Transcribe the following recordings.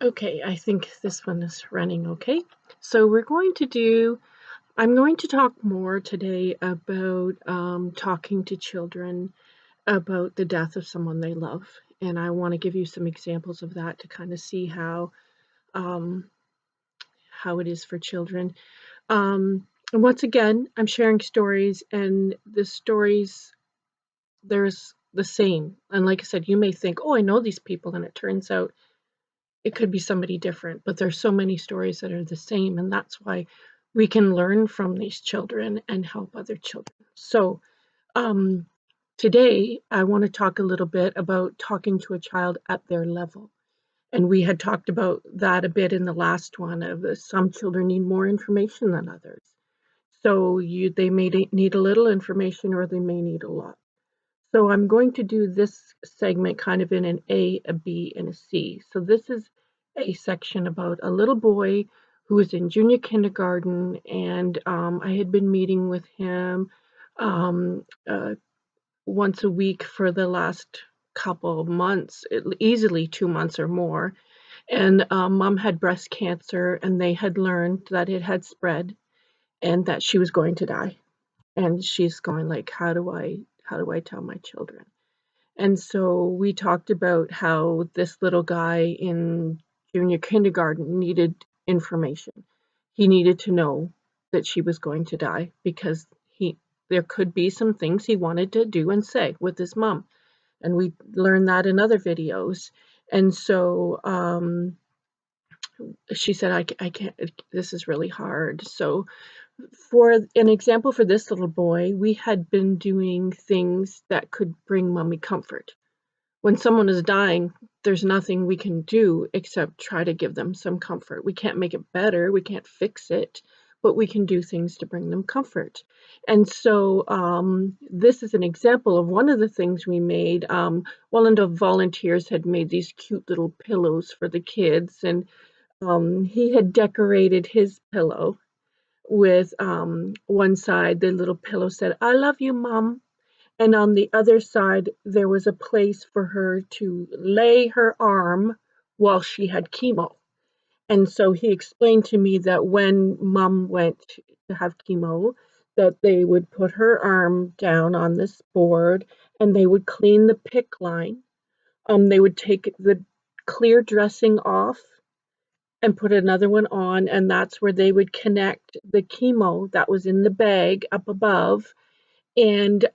Okay, I think this one is running okay. So I'm going to talk more today about talking to children about the death of someone they love. And I want to give you some examples of that to kind of see um, how it is for children. And once again, I'm sharing stories, and the stories, there's the same. And like I said, you may think, oh, I know these people. And it turns out it could be somebody different, but there's so many stories that are the same, and that's why we can learn from these children and help other children. So, um, today I want to talk a little bit about talking to a child at their level. And we had talked about that a bit in the last one of some children need more information than others. So they may need a little information or they may need a lot. So I'm going to do this segment kind of in an A, a B, and a C. So this is a section about a little boy who was in junior kindergarten, and I had been meeting with him um, uh, once a week for the last couple of months, easily 2 months or more. And mom had breast cancer, and they had learned that it had spread and that she was going to die. And she's going like, how do I tell my children? And so we talked about how this little guy in junior kindergarten needed information. He needed to know that she was going to die because there could be some things he wanted to do and say with his mom. And we learned that in other videos. And so she said, I can't, this is really hard. So for an example for this little boy, we had been doing things that could bring mommy comfort. When someone is dying, there's nothing we can do except try to give them some comfort. We can't make it better, we can't fix it, but we can do things to bring them comfort. And so this is an example of one of the things we made. One of the volunteers had made these cute little pillows for the kids, and he had decorated his pillow with one side, the little pillow said, "I love you, Mom." And on the other side, there was a place for her to lay her arm while she had chemo. And so he explained to me that when mom went to have chemo, that they would put her arm down on this board and they would clean the PICC line. They would take the clear dressing off and put another one on, and that's where they would connect the chemo that was in the bag up above. And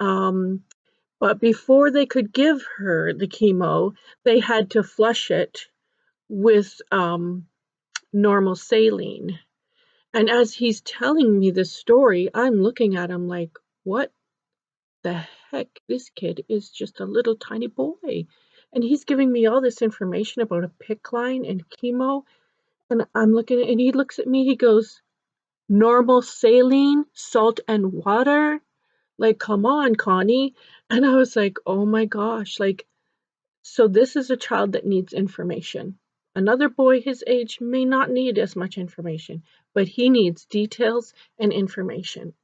but before they could give her the chemo, they had to flush it with normal saline. And as he's telling me this story, I'm looking at him like, what the heck? This kid is just a little tiny boy. And he's giving me all this information about a PICC line and chemo. And I'm looking at, and he looks at me, he goes, normal saline, salt, and water? Like, come on, Connie. And I was like, oh my gosh, like, so this is a child that needs information. Another boy his age may not need as much information, but he needs details and information.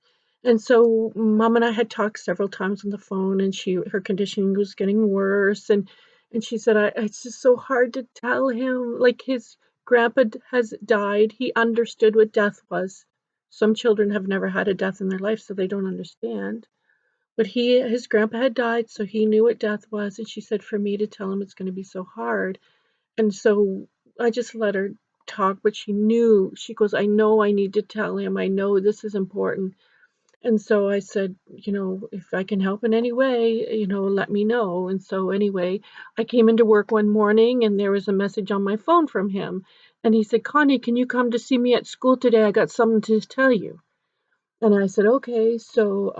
And so mom and I had talked several times on the phone, and her condition was getting worse, and she said, it's just so hard to tell him, like, his grandpa has died. He understood what death was. Some children have never had a death in their life, so they don't understand. But his grandpa had died, so he knew what death was, and she said for me to tell him it's gonna be so hard. And so I just let her talk, but she knew. She goes, "I know I need to tell him. I know this is important." And so I said, "If I can help in any way, let me know." And so anyway, I came into work one morning and there was a message on my phone from him. And he said, "Connie, can you come to see me at school today? I got something to tell you." And I said, "Okay." So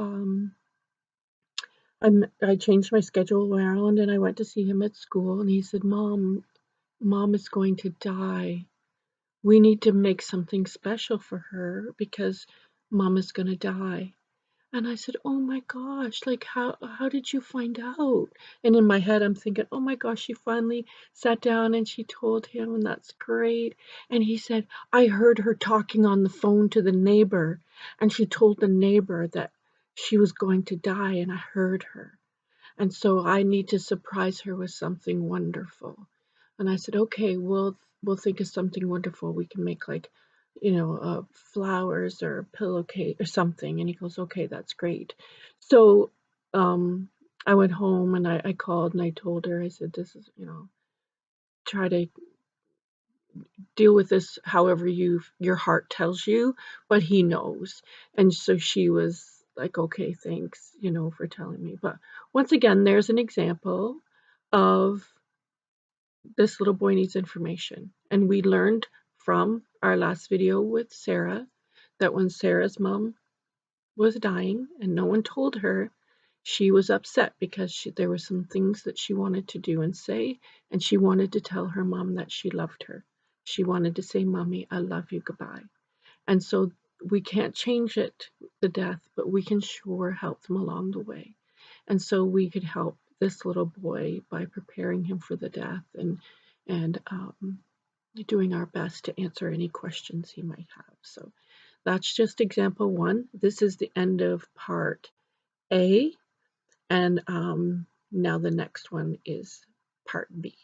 I changed my schedule around and I went to see him at school, and he said, Mom is going to die. We need to make something special for her because Mom is going to die." And I said, "Oh my gosh, like how did you find out?" And in my head I'm thinking, "Oh my gosh, she finally sat down and she told him, and that's great." And he said, "I heard her talking on the phone to the neighbor, and she told the neighbor that she was going to die, and I heard her. And so I need to surprise her with something wonderful." And I said, "Okay, we'll think of something wonderful. We can make like, flowers or a pillowcase or something." And he goes, "Okay, that's great." So, um, I went home and I called and I told her, I said, "This is, try to deal with this however your heart tells you, but he knows." And so she was like, "Okay, thanks, for telling me." But once again, there's an example of this little boy needs information. And we learned from our last video with Sarah that when Sarah's mom was dying and no one told her, she was upset because there were some things that she wanted to do and say, and she wanted to tell her mom that she loved her. She wanted to say, "Mommy, I love you, goodbye." And so we can't change it, the death, but we can sure help them along the way. And so we could help this little boy by preparing him for the death and doing our best to answer any questions he might have. So that's just example one. This is the end of part A, and now the next one is part B.